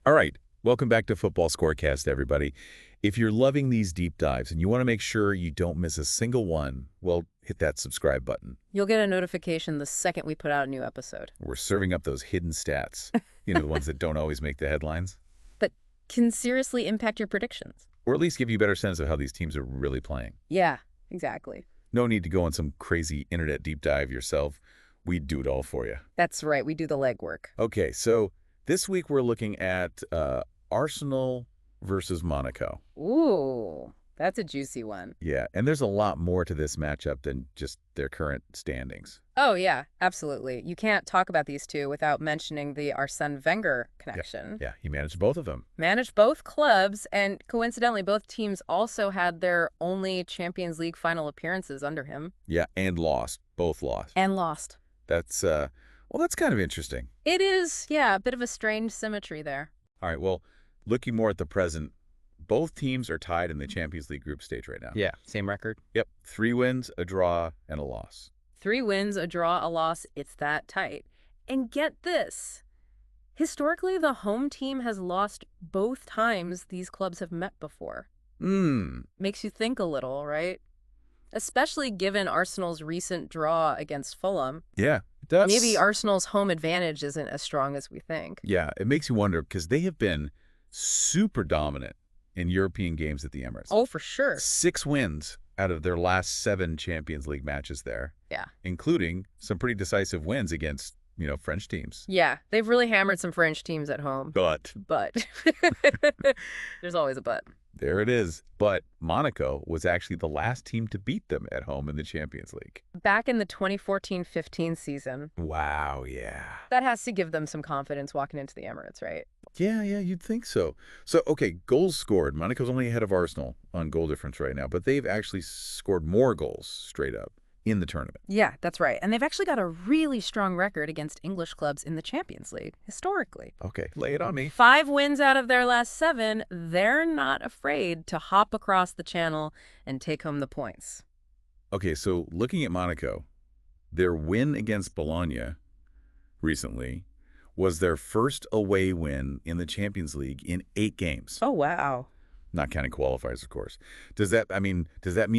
All right, welcome back to Football Scorecast, everybody. If you're loving these deep dives and you want to make sure you don't miss a single one, well, hit that subscribe button. You'll get a notification the second we put out a new episode. We're serving up those hidden stats, the ones that don't always make the headlines, But can seriously impact your predictions. or at least give you a better sense of how these teams are really playing. Yeah, exactly. No need to go on some crazy internet deep dive yourself. We do it all for you. That's right. We do the legwork. Okay, so this week we're looking at Arsenal versus Monaco. Ooh, that's a juicy one. Yeah, and there's a lot more to this matchup than just their current standings. Oh, yeah, absolutely. You can't talk about these two without mentioning the Arsène Wenger connection. Yeah, he managed both of them. Managed both clubs, and coincidentally, both teams also had their only Champions League final appearances under him. Yeah, and lost. Both lost. And lost. That's, well, that's kind of interesting. It is, yeah, a bit of a strange symmetry there. All right, well, looking more at the present, both teams are tied in the Champions League group stage right now. Yeah, same record. Yep, 3 wins, a draw, and a loss. 3 wins, a draw, a loss. It's that tight. And get this. Historically, the home team has lost both times these clubs have met before. Makes you think a little, right? Especially given Arsenal's recent draw against Fulham. Yeah, it does. Maybe Arsenal's home advantage isn't as strong as we think. Yeah, it makes you wonder because they have been super dominant in European games at the Emirates. Oh, for sure. 6 wins out of their last 7 Champions League matches there. Yeah. Including some pretty decisive wins against, French teams. Yeah, they've really hammered some French teams at home. But There's always a but. there it is. But Monaco was actually the last team to beat them at home in the Champions League. Back in the 2014-15 season. Wow, yeah. That has to give them some confidence walking into the Emirates, right? Yeah, you'd think so. So, okay, goals scored. Monaco's only ahead of Arsenal on goal difference right now, but they've actually scored more goals straight up in the tournament. Yeah, that's right. And they've actually got a really strong record against English clubs in the Champions League, historically. Okay, lay it on me. 5 wins out of their last 7. They're not afraid to hop across the channel and take home the points. Okay, so looking at Monaco, their win against Bologna recently was their first away win in the Champions League in 8 games. Oh, wow. Not counting qualifiers, of course. Does that mean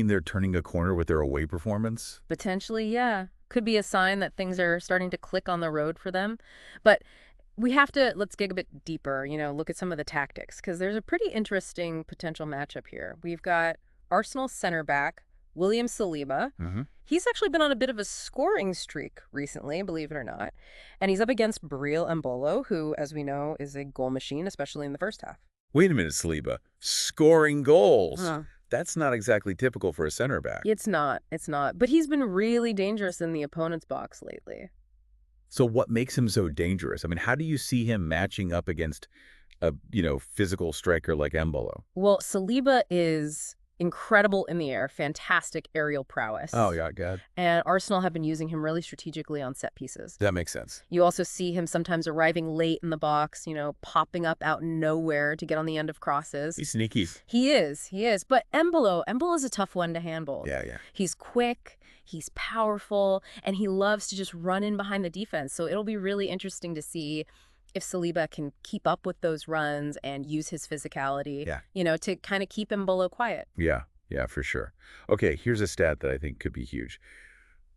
they're turning a corner with their away performance? Potentially, yeah. Could be a sign that things are starting to click on the road for them. But let's dig a bit deeper, look at some of the tactics, because there's a pretty interesting potential matchup here. We've got Arsenal center back, William Saliba. He's actually been on a bit of a scoring streak recently, believe it or not. And he's up against Breel Embolo, who, as we know, is a goal machine, especially in the first half. Wait a minute, Saliba. Scoring goals. That's not exactly typical for a center back. It's not. But he's been really dangerous in the opponent's box lately. So what makes him so dangerous? I mean, how do you see him matching up against a, physical striker like Embolo? Well, Saliba is incredible in the air, fantastic aerial prowess. Oh, yeah, God. And Arsenal have been using him really strategically on set pieces. That makes sense. You also see him sometimes arriving late in the box, popping up out nowhere to get on the end of crosses. He's sneaky. He is. But Embolo's a tough one to handle. Yeah. He's quick, he's powerful, and he loves to just run in behind the defense. So it'll be really interesting to see if Saliba can keep up with those runs and use his physicality, to kind of keep Embolo quiet. Yeah, for sure. Okay, here's a stat that I think could be huge.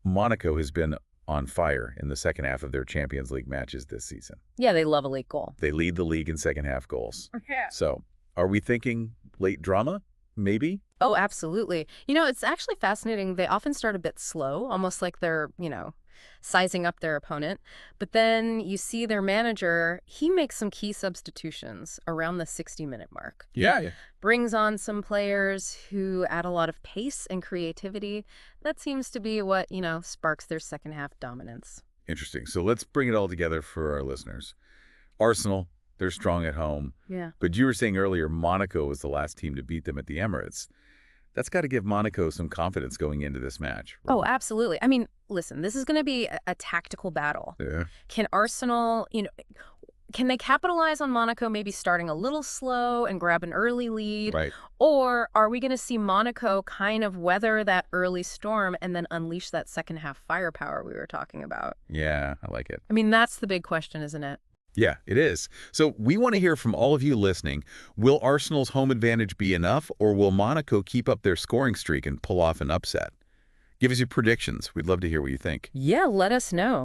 Monaco has been on fire in the second half of their Champions League matches this season. Yeah, they love a late goal. They lead the league in second half goals. Yeah. So, are we thinking late drama? Maybe? Oh, absolutely. It's actually fascinating. They often start a bit slow, almost like they're, sizing up their opponent. But then you see their manager, he makes some key substitutions around the 60-minute mark. Yeah. Brings on some players who add a lot of pace and creativity. That seems to be what, sparks their second half dominance. Interesting. So let's bring it all together for our listeners. Arsenal, they're strong at home. Yeah. But you were saying earlier Monaco was the last team to beat them at the Emirates. That's got to give Monaco some confidence going into this match. Oh, absolutely. I mean, listen, this is going to be a tactical battle. Yeah. Can Arsenal, can they capitalize on Monaco maybe starting a little slow and grab an early lead? Right. Or are we going to see Monaco kind of weather that early storm and then unleash that second half firepower we were talking about? Yeah, I like it. I mean, that's the big question, isn't it? Yeah, it is. So we want to hear from all of you listening. Will Arsenal's home advantage be enough, or will Monaco keep up their scoring streak and pull off an upset? Give us your predictions. We'd love to hear what you think. Yeah, let us know.